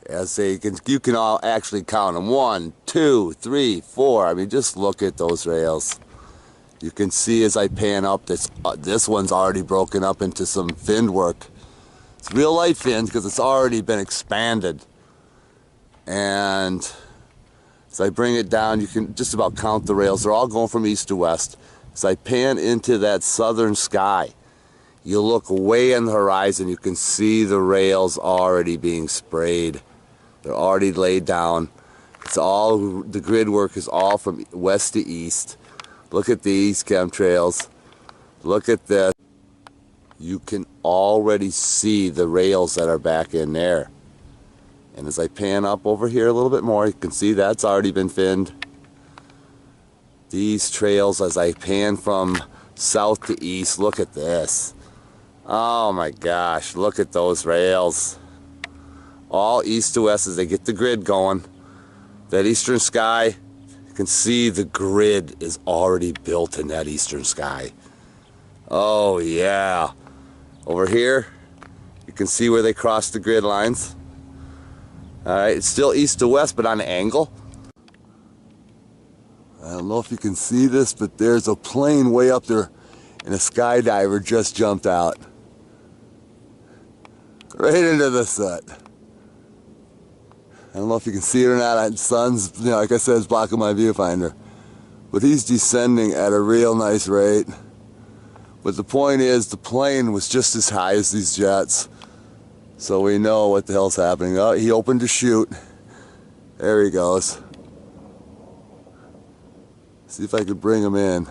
As you can all actually count them. 1, 2, 3, 4. I mean, just look at those rails. You can see as I pan up, this one's already broken up into some fin work. It's real light fins because it's already been expanded. And as I bring it down, you can just about count the rails. They're all going from east to west. As I pan into that southern sky, you look way in the horizon, you can see the rails already being sprayed. They're already laid down. It's all, the grid work is all from west to east. Look at these chemtrails. Look at this. You can already see the rails that are back in there. And as I pan up over here a little bit more, you can see that's already been finned. These trails, as I pan from south to east, look at this. Oh my gosh, look at those rails. All east to west as they get the grid going. That eastern sky, you can see the grid is already built in that eastern sky. Oh yeah. Over here, you can see where they cross the grid lines. Alright, it's still east to west, but on an angle. I don't know if you can see this, but there's a plane way up there, and a skydiver just jumped out. Right into the sun. I don't know if you can see it or not. The sun's, you know, like I said, it's blocking my viewfinder. But he's descending at a real nice rate. But the point is, the plane was just as high as these jets. So we know what the hell's happening. Oh, he opened to shoot. There he goes. See if I could bring him in.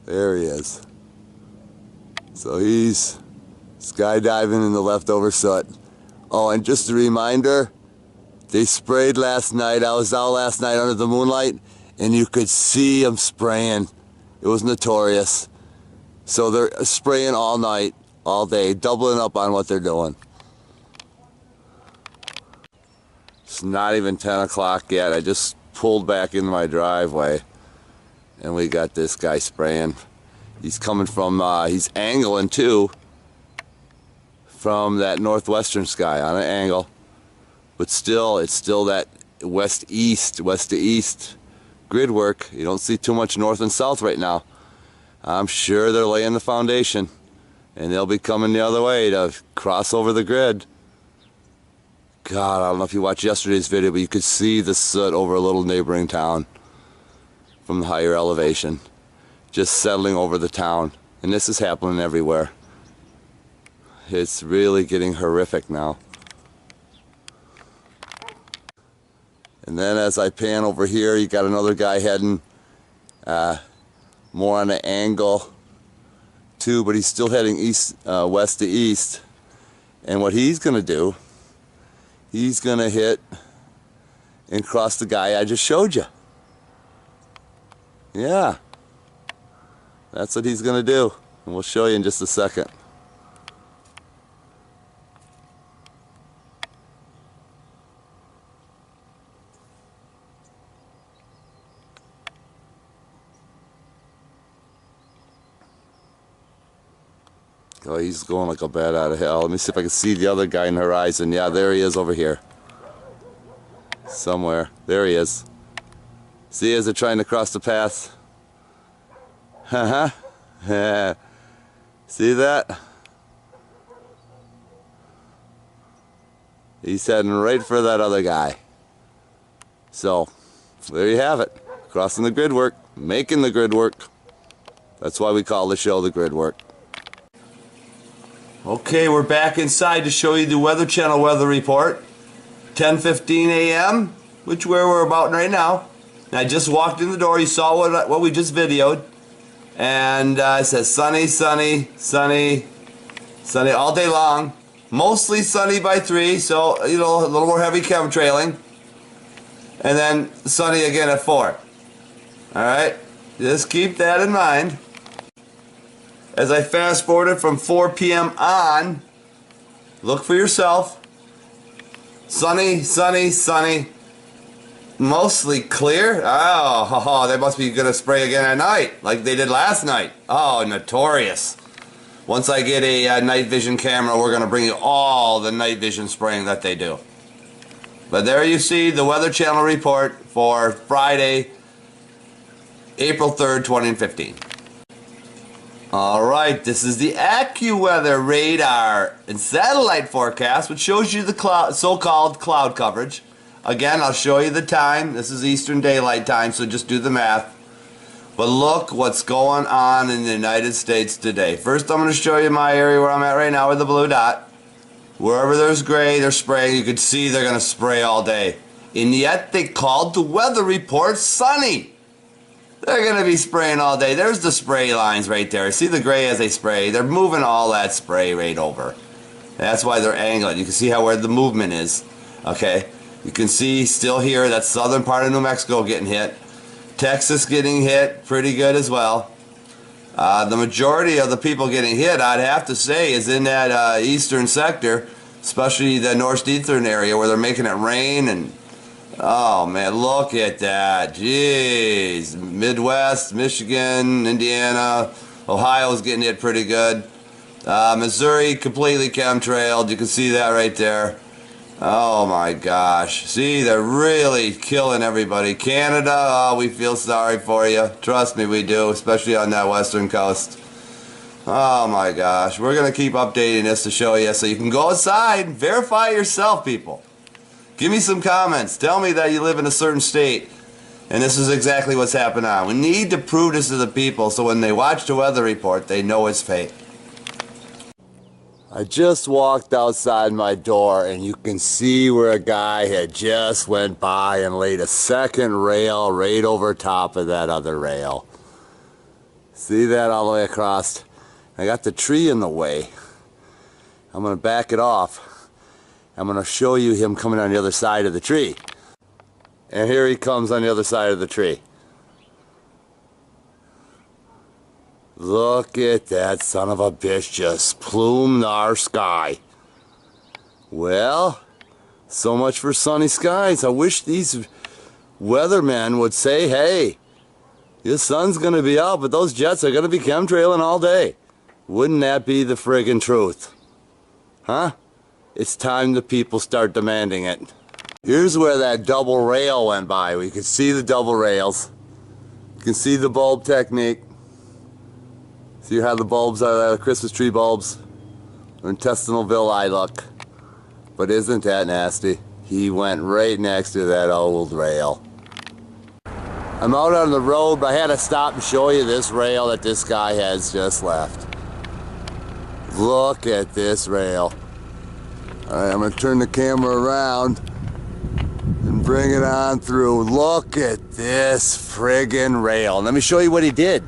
There he is. So he's skydiving in the leftover soot. Oh, and just a reminder, they sprayed last night. I was out last night under the moonlight, and you could see them spraying. It was notorious. So they're spraying all night, all day, doubling up on what they're doing. It's not even 10 o'clock yet. I just pulled back into my driveway, and we got this guy spraying. He's coming from, he's angling too, from that northwestern sky on an angle. But still, it's still that west to east grid work. You don't see too much north and south right now. I'm sure they're laying the foundation, and they'll be coming the other way to cross over the grid. God, I don't know if you watched yesterday's video, but you could see the soot over a little neighboring town from the higher elevation, just settling over the town. And this is happening everywhere. It's really getting horrific now. And then as I pan over here, you got another guy heading more on an angle too, but he's still heading east, west to east. And what he's gonna do, he's gonna hit and cross the guy I just showed you. Yeah, that's what he's gonna do, and we'll show you in just a second. Oh, he's going like a bat out of hell. Let me see if I can see the other guy in the horizon. Yeah, there he is over here. Somewhere. There he is. See, as they're trying to cross the path. Yeah. See that? He's heading right for that other guy. So, there you have it. Crossing the grid work. Making the grid work. That's why we call the show the grid work. Okay, we're back inside to show you the Weather Channel weather report. 10:15 a.m., which where we're about right now. And I just walked in the door. You saw what we just videoed. And it says sunny, sunny, sunny, sunny all day long. Mostly sunny by 3, so, you know, a little more heavy chemtrailing. And then sunny again at 4. Alright, just keep that in mind. As I fast forwarded from 4 p.m. on, look for yourself. Sunny, sunny, sunny. Mostly clear. Oh, they must be going to spray again at night, like they did last night. Oh, notorious. Once I get a night vision camera, we're going to bring you all the night vision spraying that they do. But there you see the Weather Channel report for Friday, April 3rd, 2015. Alright, this is the AccuWeather radar and satellite forecast, which shows you the so-called cloud coverage. Again, I'll show you the time. This is Eastern Daylight Time, so just do the math. But look what's going on in the United States today. First, I'm going to show you my area where I'm at right now with the blue dot. Wherever there's gray, they're spraying. You can see they're going to spray all day. And yet, they called the weather report sunny. They're going to be spraying all day. There's the spray lines right there. See the gray as they spray? They're moving all that spray right over. That's why they're angling. You can see where the movement is. Okay? You can see still here, that southern part of New Mexico getting hit. Texas getting hit pretty good as well. The majority of the people getting hit, I'd have to say, is in that eastern sector, especially the northeastern area where they're making it rain. And oh man, look at that. Jeez. Midwest, Michigan, Indiana, Ohio's getting hit pretty good. Missouri completely chemtrailed. You can see that right there. Oh my gosh. See, they're really killing everybody. Canada, oh, we feel sorry for you. Trust me, we do, especially on that western coast. Oh my gosh. We're going to keep updating this to show you so you can go outside, verify yourself, people. Give me some comments. Tell me that you live in a certain state and this is exactly what's happening on. We need to prove this to the people so when they watch the weather report, they know it's fake. I just walked outside my door and you can see where a guy had just went by and laid a second rail right over top of that other rail. See that all the way across? I got the tree in the way. I'm going to back it off. I'm going to show you him coming on the other side of the tree. And here he comes on the other side of the tree. Look at that son of a bitch just plumed our sky. Well, so much for sunny skies. I wish these weathermen would say, hey, the sun's going to be out, but those jets are going to be chemtrailing all day. Wouldn't that be the friggin' truth? Huh? It's time the people start demanding it. Here's where that double rail went by. We can see the double rails. You can see the bulb technique. See how the bulbs are, the Christmas tree bulbs? Or intestinal villi look. But isn't that nasty? He went right next to that old rail. I'm out on the road, but I had to stop and show you this rail that this guy has just left. Look at this rail. Alright, I'm going to turn the camera around and bring it on through. Look at this friggin' rail. Let me show you what he did.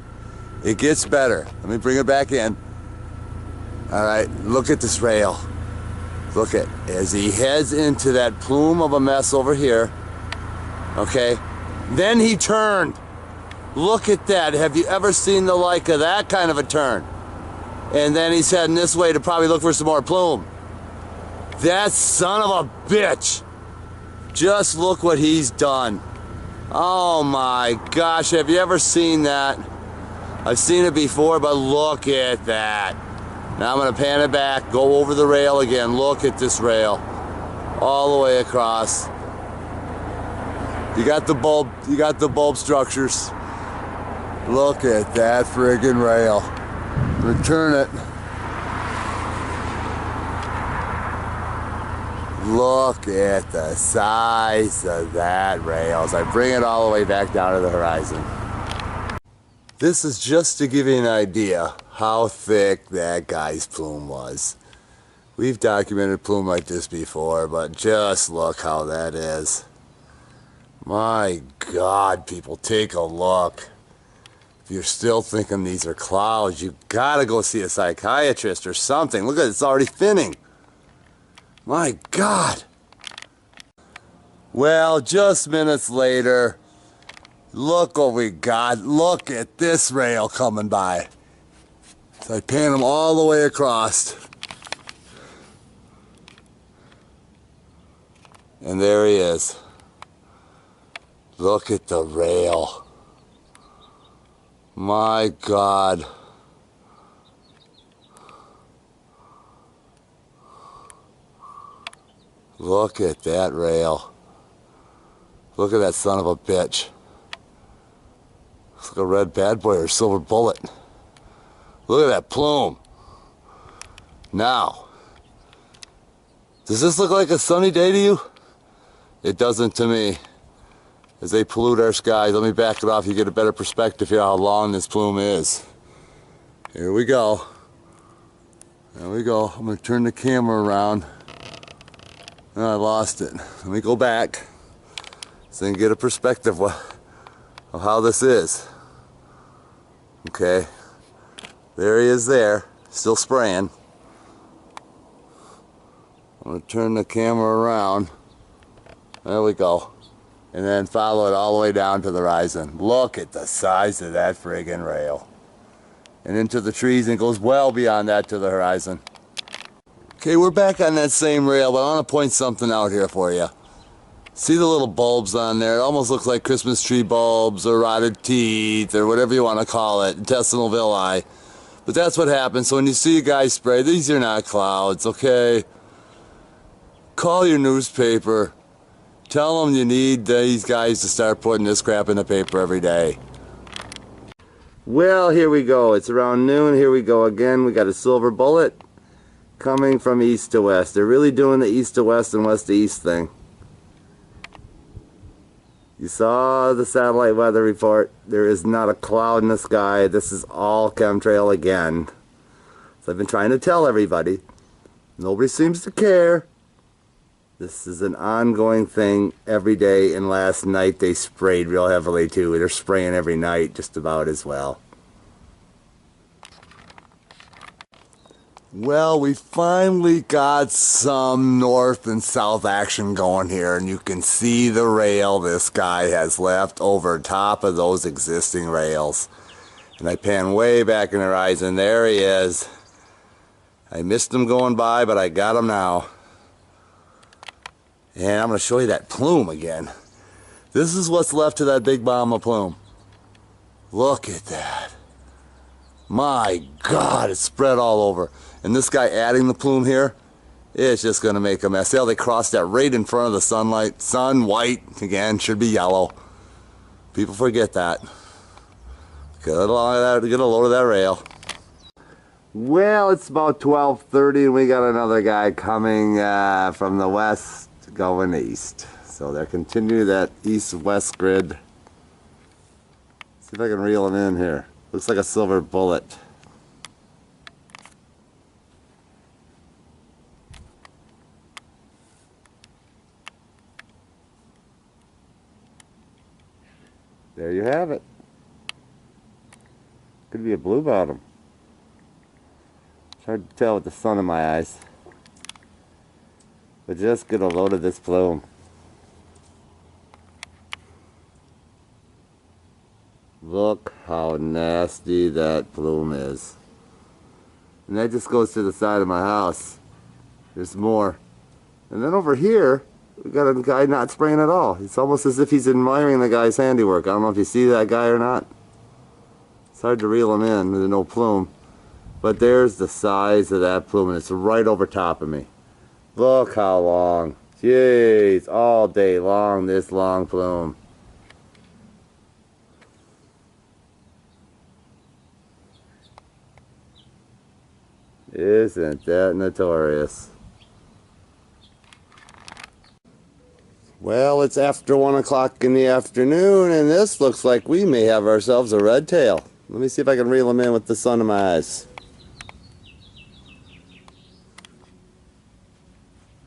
It gets better. Let me bring it back in. Alright, look at this rail. Look at, as he heads into that plume of a mess over here. Okay, then he turned. Look at that. Have you ever seen the like of that kind of a turn? And then he's heading this way to probably look for some more plume. That son of a bitch. Just look what he's done. Oh my gosh, have you ever seen that? I've seen it before, but look at that. Now I'm going to pan it back, go over the rail again. Look at this rail. All the way across. You got the bulb structures. Look at that friggin' rail. Return it. Look at the size of that rail as I bring it all the way back down to the horizon. This is just to give you an idea how thick that guy's plume was. We've documented plume like this before, but just look how that is. My God, people, take a look. If you're still thinking these are clouds, you gotta go see a psychiatrist or something. Look at it, it's already thinning. My God. Well, just minutes later, look what we got. Look at this rail coming by. So I pan them all the way across. And there he is. Look at the rail. My God. Look at that rail. Look at that son of a bitch. Looks like a red bad boy or a silver bullet. Look at that plume. Now, does this look like a sunny day to you? It doesn't to me. As they pollute our skies, let me back it off. You get a better perspective here how long this plume is. Here we go. There we go. I'm going to turn the camera around. Oh, I lost it. Let me go back so you can get a perspective of how this is. Okay. There he is there. Still spraying. I'm going to turn the camera around. There we go. And then follow it all the way down to the horizon. Look at the size of that friggin' rail. And into the trees, and it goes well beyond that to the horizon. Okay, we're back on that same rail, but I want to point something out here for you. See the little bulbs on there? It almost looks like Christmas tree bulbs or rotted teeth or whatever you want to call it, intestinal villi. But that's what happens. So when you see a guy spray, these are not clouds, okay? Call your newspaper. Tell them you need these guys to start putting this crap in the paper every day. Well, here we go. It's around noon. Here we go again. We got a silver bullet coming from east to west. They're really doing the east to west and west to east thing. You saw the satellite weather report. There is not a cloud in the sky. This is all chemtrail again. So I've been trying to tell everybody. Nobody seems to care. This is an ongoing thing every day, and last night they sprayed real heavily too. They're spraying every night just about as well. Well, we finally got some north and south action going here, and you can see the rail this guy has left over top of those existing rails. And I pan way back in the horizon. There he is. I missed him going by, but I got him now. And I'm going to show you that plume again. This is what's left of that big bomb of plume. Look at that. My God, it's spread all over. And this guy adding the plume here, it's just going to make a mess. See how they crossed that right in front of the sunlight? Sun, white, again, should be yellow. People forget that. Get a load of that rail. Well, it's about 12:30 and we got another guy coming from the west going east. So they're continuing that east-west grid. See if I can reel him in here. Looks like a silver bullet. There you have it. Could be a blue bottom. It's hard to tell with the sun in my eyes. But just get a load of this plume. Look how nasty that plume is. And that just goes to the side of my house. There's more. And then over here, we got a guy not spraying at all. It's almost as if he's admiring the guy's handiwork. I don't know if you see that guy or not. It's hard to reel him in with no plume. But there's the size of that plume, and it's right over top of me. Look how long. Jeez, all day long, this long plume. Isn't that notorious? Well, it's after 1 o'clock in the afternoon, and this looks like we may have ourselves a red tail. Let me see if I can reel him in with the sun in my eyes.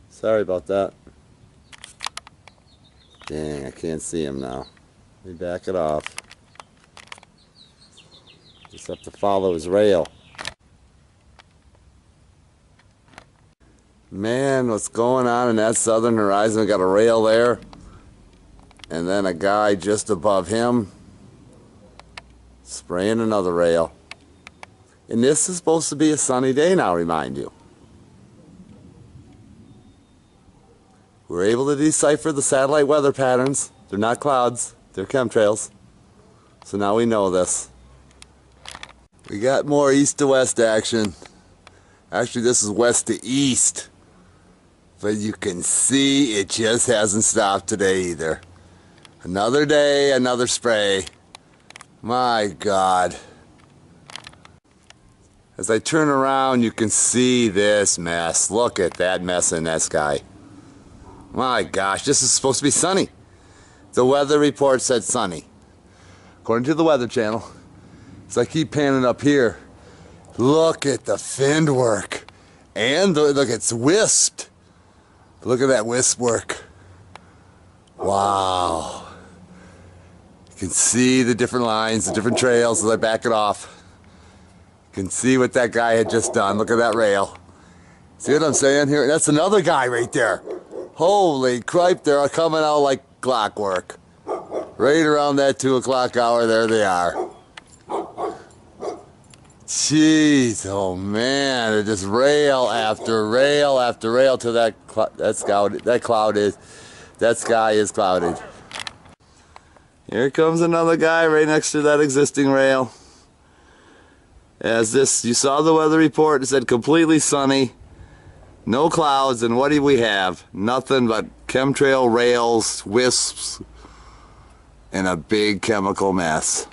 Sorry about that. Dang, I can't see him now. Let me back it off. Just have to follow his rail. Man, what's going on in that southern horizon? We got a rail there, and then a guy just above him spraying another rail. And this is supposed to be a sunny day now, remind you. We're able to decipher the satellite weather patterns. They're not clouds, they're chemtrails. So now we know this. We got more east to west action. Actually, this is west to east. But you can see it just hasn't stopped today either. Another day, another spray. My God. As I turn around, you can see this mess. Look at that mess in that sky. My gosh, this is supposed to be sunny. The weather report said sunny. According to the Weather Channel. So I keep panning up here. Look at the fin work. And look, it's wisped. Look at that wisp work. Wow. You can see the different lines, the different trails as I back it off. You can see what that guy had just done. Look at that rail. See what I'm saying here? That's another guy right there. Holy cripe, they're coming out like clockwork. Right around that 2 o'clock hour, there they are. Jeez, oh man, they're just rail after rail after rail till that sky is clouded. Here comes another guy right next to that existing rail. As this, you saw the weather report, it said completely sunny, no clouds, and what do we have? Nothing but chemtrail rails, wisps, and a big chemical mess.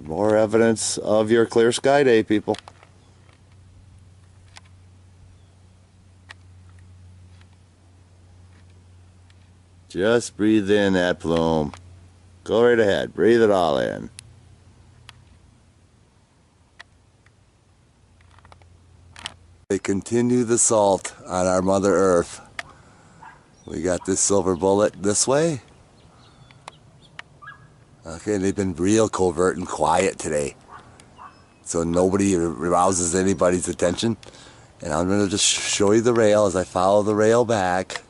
More evidence of your clear sky day, people. Just breathe in that plume. Go right ahead. Breathe it all in. They continue the assault on our Mother Earth. We got this silver bullet this way. Okay, they've been real covert and quiet today. So nobody arouses anybody's attention. And I'm going to just show you the rail as I follow the rail back.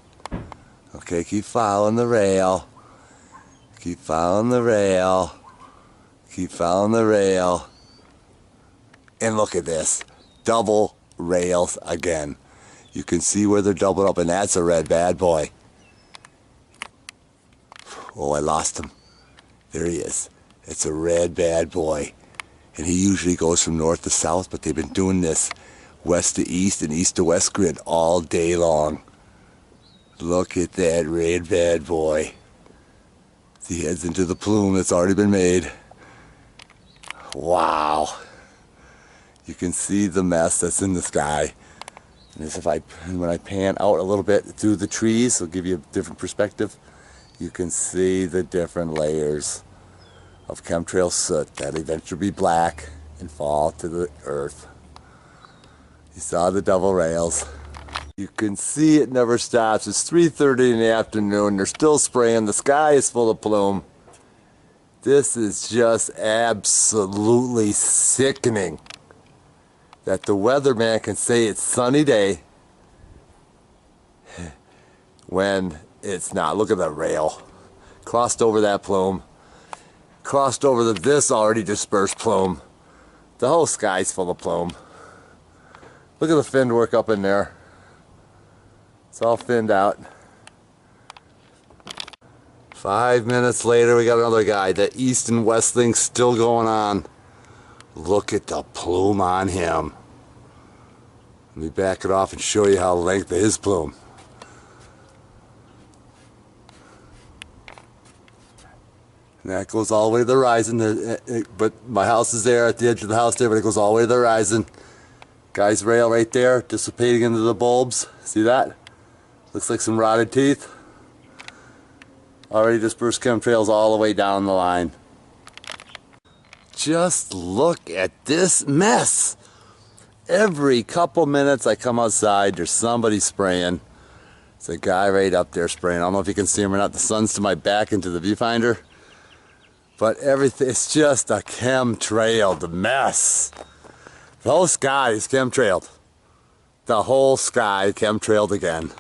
Okay, keep following the rail. Keep following the rail. Keep following the rail. And look at this. Double rails again. You can see where they're doubled up, and that's a red bad boy. Oh, I lost him. There he is. It's a red bad boy. And he usually goes from north to south, but they've been doing this west to east and east to west grid all day long. Look at that red bad boy. He heads into the plume that's already been made. Wow. You can see the mess that's in the sky. And as when I pan out a little bit through the trees, it'll give you a different perspective. You can see the different layers of chemtrail soot that eventually be black and fall to the earth. You saw the double rails. You can see it never stops. It's 3:30 in the afternoon. They're still spraying. The sky is full of plume. This is just absolutely sickening that the weatherman can say it's sunny day when it's not. Look at the rail. Crossed over that plume. Crossed over this already dispersed plume. The whole sky's full of plume. Look at the fin work up in there. It's all finned out. 5 minutes later, we got another guy. The east and west thing's still going on. Look at the plume on him. Let me back it off and show you how the length of his plume. And that goes all the way to the horizon. But my house is there at the edge of the house there, but it goes all the way to the horizon. Guy's rail right there, dissipating into the bulbs. See that? Looks like some rotted teeth. Already dispersed chemtrails all the way down the line. Just look at this mess. Every couple minutes I come outside, there's somebody spraying. There's a guy right up there spraying. I don't know if you can see him or not. The sun's to my back into the viewfinder. But everything, it's just a chemtrailed mess. The whole sky is chemtrailed. The whole sky chemtrailed again.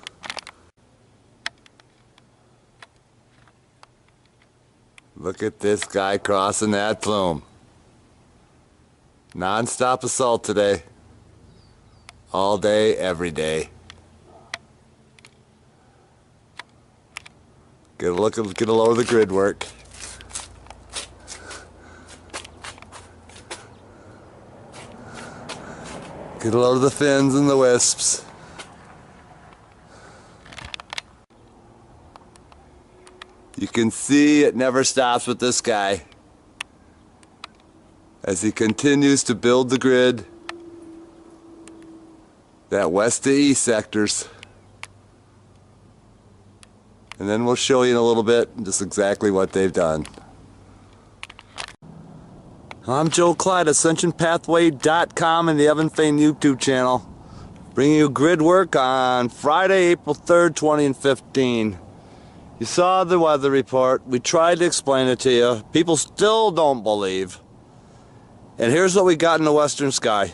Look at this guy crossing that plume. Non-stop assault today. All day, every day. Get a look at, get a load of the grid work. Get a load of the fins and the wisps. You can see it never stops with this guy as he continues to build the grid, that west to east sectors. And then we'll show you in a little bit just exactly what they've done. I'm Joe Clyde, AscensionPathway.com and the Evan Fain YouTube channel, bringing you grid work on Friday, April 3rd, 2015. You saw the weather report. We tried to explain it to you. People still don't believe. And here's what we got in the western sky.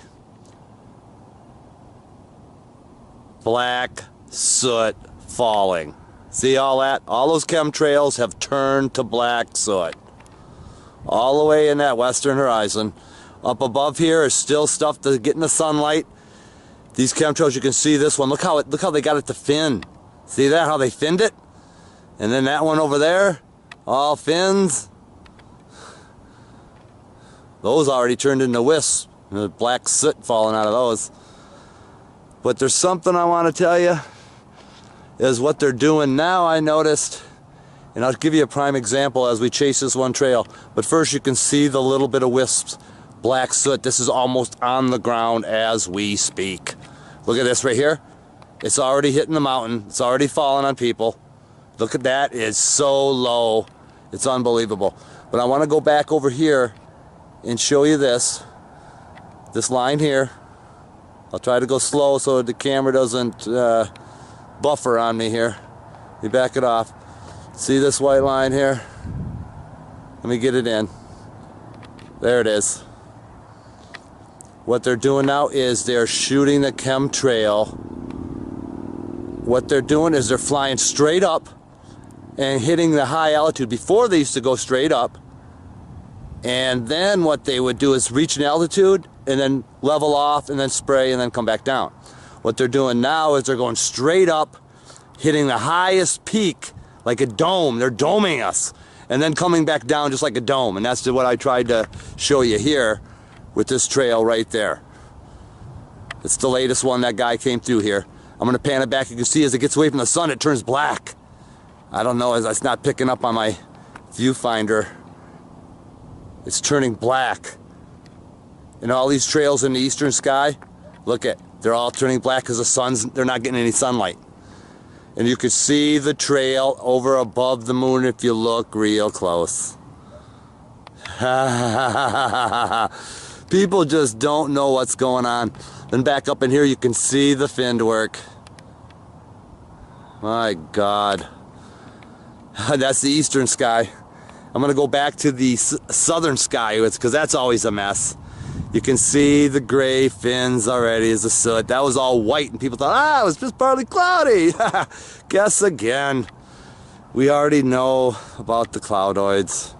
Black soot falling. See all that? All those chemtrails have turned to black soot. All the way in that western horizon. Up above here is still stuff to get in the sunlight. These chemtrails, you can see this one. Look how they got it to fin. See that? How they finned it? And then that one over there, all fins. Those already turned into wisps. The black soot falling out of those. But there's something I want to tell you, is what they're doing now, I noticed. And I'll give you a prime example as we chase this one trail. But first you can see the little bit of wisps, black soot. This is almost on the ground as we speak. Look at this right here. It's already hitting the mountain. It's already falling on people. Look at that, it's so low. It's unbelievable. But I want to go back over here and show you this line here. I'll try to go slow so the camera doesn't buffer on me here. Let me back it off. See this white line here? Let me get it in. There it is. What they're doing now is they're shooting the chemtrail. What they're doing is they're flying straight up and hitting the high altitude. Before they used to go straight up, and then what they would do is reach an altitude and then level off and then spray and then come back down. What they're doing now is they're going straight up, hitting the highest peak like a dome. They're doming us and then coming back down just like a dome. And that's what I tried to show you here with this trail right there. It's the latest one. That guy came through here. I'm going to pan it back. You can see as it gets away from the sun, it turns black. I don't know, as it's not picking up on my viewfinder. It's turning black. And all these trails in the eastern sky, look at, they're all turning black because the sun's, they're not getting any sunlight. And you can see the trail over above the moon if you look real close. People just don't know what's going on. Then back up in here, you can see the finned work. My God. That's the eastern sky. I'm going to go back to the southern sky because that's always a mess. You can see the gray fins already as the soot. That was all white and people thought, it was just partly cloudy. Guess again. We already know about the cloudoids.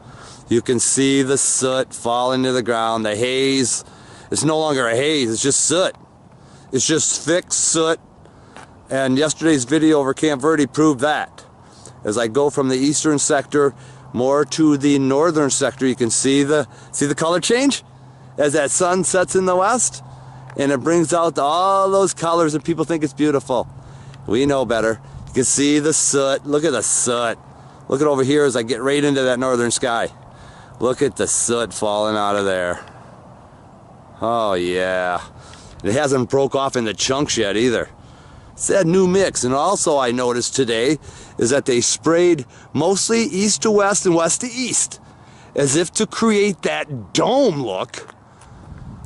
You can see the soot falling to the ground. The haze, it's no longer a haze, it's just soot. It's just thick soot. And yesterday's video over Camp Verde proved that. As I go from the eastern sector more to the northern sector, you can see the color change as that sun sets in the west, and it brings out all those colors and people think it's beautiful. We know better. You can see the soot. Look at the soot. Look at over here as I get right into that northern sky. Look at the soot falling out of there. Oh yeah. It hasn't broke off into chunks yet either. It's that new mix. And also I noticed today is that they sprayed mostly east to west and west to east, as if to create that dome look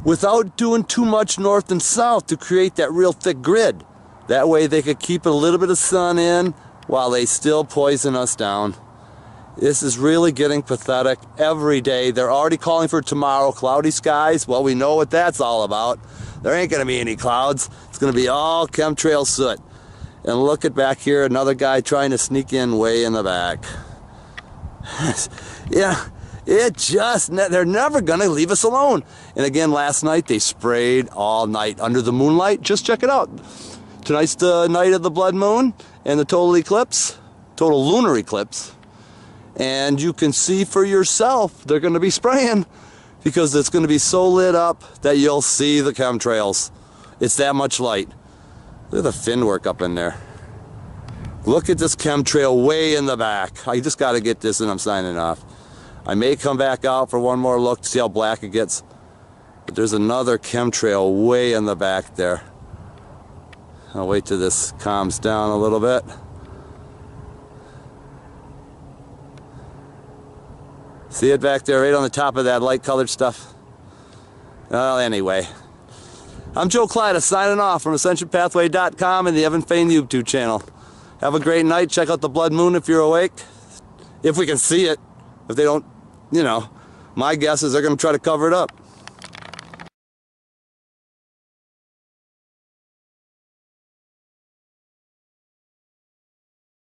without doing too much north and south to create that real thick grid. That way they could keep a little bit of sun in while they still poison us down. This is really getting pathetic every day. They're already calling for tomorrow cloudy skies. Well, we know what that's all about. There ain't going to be any clouds. It's going to be all chemtrail soot. And look at back here, another guy trying to sneak in way in the back. Yeah, they're never going to leave us alone. And again, last night they sprayed all night under the moonlight. Just check it out. Tonight's the night of the blood moon and the total eclipse. total lunar eclipse. And you can see for yourself, they're going to be spraying because it's going to be so lit up that you'll see the chemtrails. It's that much light. Look at the fin work up in there. Look at this chemtrail way in the back. I just got to get this and I'm signing off. I may come back out for one more look to see how black it gets. But there's another chemtrail way in the back there. I'll wait till this calms down a little bit. See it back there right on the top of that light colored stuff? Well, anyway. I'm Joe Clyda signing off from AscensionPathway.com and the Evan Fain YouTube channel. Have a great night. Check out the blood moon if you're awake. If we can see it. If they don't, you know, my guess is they're going to try to cover it up.